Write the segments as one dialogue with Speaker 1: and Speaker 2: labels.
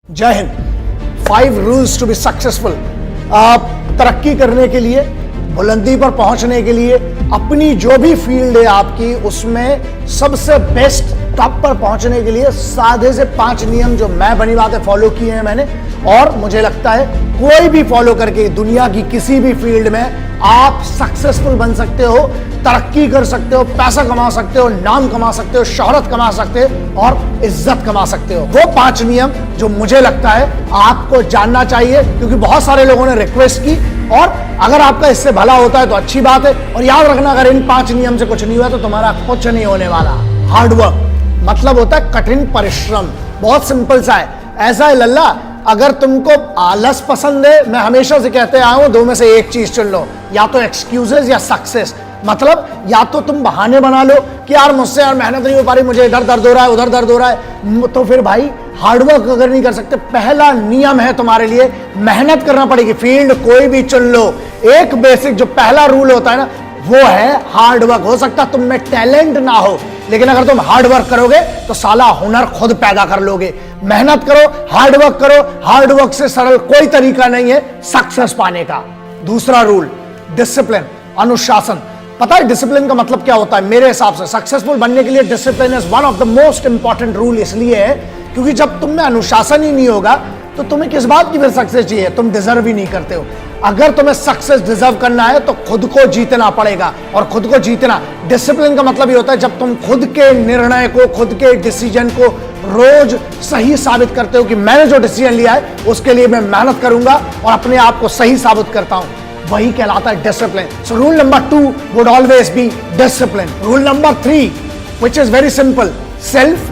Speaker 1: जय हिंद। 5 rules to be successful. तरक्की करने के लिए, बुलंदी पर पहुंचने के लिए, अपनी जो भी फील्ड है आपकी उसमें सबसे बेस्ट टॉप पर पहुंचने के लिए साधे से 5 नियम जो मैं बनी बातें फॉलो किए हैं मैंने, और मुझे लगता है कोई भी फॉलो करके दुनिया की किसी भी फील्ड में आप सक्सेसफुल बन सकते हो, तरक्की कर सकते हो, पैसा कमा सकते हो, नाम कमा सकते हो, शोहरत कमा सकते हो और इज्जत कमा सकते हो। वो 5 नियम जो मुझे लगता है आपको जानना चाहिए, क्योंकि बहुत सारे लोगों ने रिक्वेस्ट की, और अगर आपका इससे भला होता है तो अच्छी बात है। और याद रखना, अगर इन 5 नियम से कुछ नहीं हुआ तो तुम्हारा कुछ नहीं होने वाला। हार्डवर्क मतलब होता है कठिन परिश्रम। बहुत सिंपल सा है, ऐसा है लल्ला, अगर तुमको आलस पसंद है, मैं हमेशा से कहते आया हूं, 2 में से एक चीज चुन लो, या तो एक्सक्यूजेस या सक्सेस। मतलब या तो तुम बहाने बना लो कि यार मुझसे यार मेहनत नहीं हो पा रही, मुझे इधर दर्द हो रहा है, उधर दर्द हो रहा है, तो फिर भाई हार्डवर्क अगर नहीं कर सकते, पहला नियम है तुम्हारे लिए मेहनत करना पड़ेगी। फील्ड कोई भी चुन लो, एक बेसिक जो पहला रूल होता है ना, वो है हार्डवर्क। हो सकता है तुम में टैलेंट ना हो, लेकिन अगर तुम हार्डवर्क करोगे तो साला हुनर खुद पैदा कर लोगे। मेहनत करो, हार्डवर्क करो, हार्डवर्क से सरल कोई तरीका नहीं है सक्सेस पाने का। दूसरा रूल, डिसिप्लिन, अनुशासन। पता है डिसिप्लिन का मतलब क्या होता है? मेरे हिसाब से सक्सेसफुल बनने के लिए discipline is one of the most important rule. इसलिए है क्योंकि जब तुम में अनुशासन ही नहीं होगा तो तुम्हें किस बात की फिर सक्सेस चाहिए? तुम डिजर्व ही नहीं करते हो। अगर तुम्हें सक्सेस डिजर्व करना है तो खुद को जीतना पड़ेगा, और खुद को जीतना, डिसिप्लिन का मतलब ये होता है जब तुम खुद के निर्णय को, खुद के डिसीजन को रोज सही साबित करते हो कि मैंने जो डिसीजन लिया है उसके लिए मैं मेहनत करूंगा और अपने आप को सही साबित करता हूं, वही कहलाता है discipline. So rule number 2 would always be discipline. Rule number 3 which is very simple, self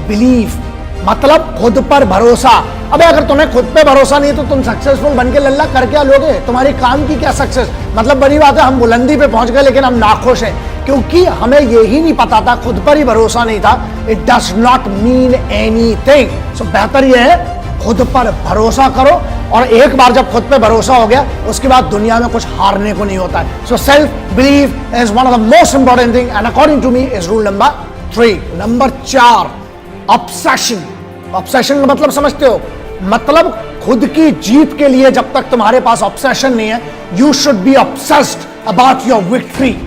Speaker 1: believe, मतलब खुद पर भरोसा। अबे अगर तुम्हें खुद पे भरोसा नहीं है तो तुम सक्सेसफुल बन के लल्ला कर क्या लोगे? तुम्हारी काम की क्या सक्सेस? मतलब बड़ी बात है, हम बुलंदी पे पहुंच गए लेकिन हम नाखुश हैं क्योंकि हमें यही नहीं पता था, खुद पर ही भरोसा नहीं था। It does not mean anything. So बेहतर यह है खुद पर भरोसा करो, और एक बार जब खुद पे भरोसा हो गया उसके बाद दुनिया में कुछ हारने को नहीं होता है। So self believe is one of the most important thing and according to me is rule number 3। Number 4, obsession. Obsession का मतलब समझते हो? मतलब खुद की जीत के लिए जब तक तुम्हारे पास ऑब्सेशन नहीं है, you should be obsessed about your victory.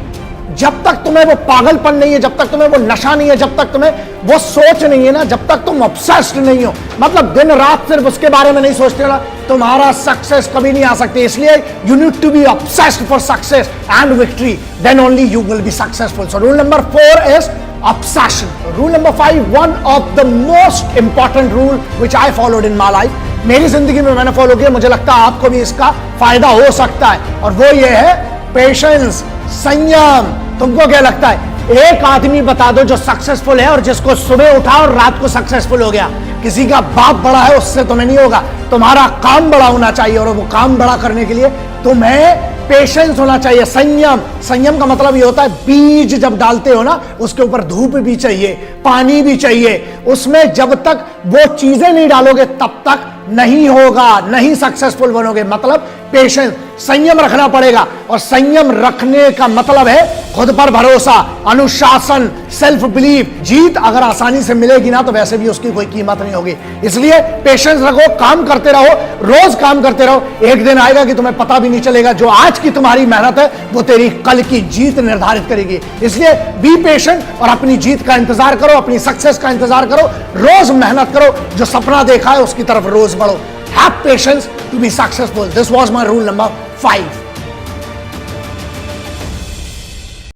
Speaker 1: जब तक तुम्हें वो पागलपन नहीं है, जब तक तुम्हें वो नशा नहीं है, जब तक तुम्हें वो सोच नहीं है ना, जब तक तुम ऑब्सेस्ड नहीं हो, मतलब दिन रात सिर्फ उसके बारे में नहीं सोचते ना, तुम्हारा सक्सेस कभी नहीं आ सकती। इसलिए you need to be obsessed for success and victory, then only you will be successful. So rule number 4 is obsession. Rule number 5, one of the most important rule which I followed in my life. मेरी जिंदगी में मैंने follow किया, मुझे लगता है आपको भी इसका फायदा हो सकता है, और वो ये है पेशेंस, संयम। तुमको क्या लगता है? एक आदमी बता दो जो सक्सेसफुल है और जिसको सुबह उठा और रात को सक्सेसफुल हो गया। किसी का बाप बड़ा है उससे तुम्हें नहीं होगा, तुम्हारा काम बड़ा होना चाहिए, और वो काम बड़ा करने के लिए तुम्हें पेशेंस होना चाहिए, संयम। संयम का मतलब ये होता है बीज जब डालते हो ना, उसके ऊपर धूप भी चाहिए, पानी भी चाहिए, उसमें जब तक वो चीजें नहीं डालोगे तब तक नहीं होगा, नहीं सक्सेसफुल बनोगे। मतलब पेशेंस, संयम रखना पड़ेगा, और संयम रखने का मतलब है खुद पर भरोसा, अनुशासन, सेल्फ बिलीव। जीत अगर आसानी से मिलेगी ना तो वैसे भी उसकी कोई कीमत नहीं होगी। इसलिए पेशेंस रखो, काम करते रहो, रोज काम करते रहो। एक दिन आएगा कि तुम्हें पता भी नहीं चलेगा, जो आज की तुम्हारी मेहनत है वो तेरी कल की जीत निर्धारित करेगी। इसलिए बी पेशेंट और अपनी जीत का इंतजार करो, अपनी सक्सेस का इंतजार करो, रोज मेहनत करो, जो सपना देखा है उसकी तरफ रोज बढ़ो। Have patience to be successful. This was my rule number 5.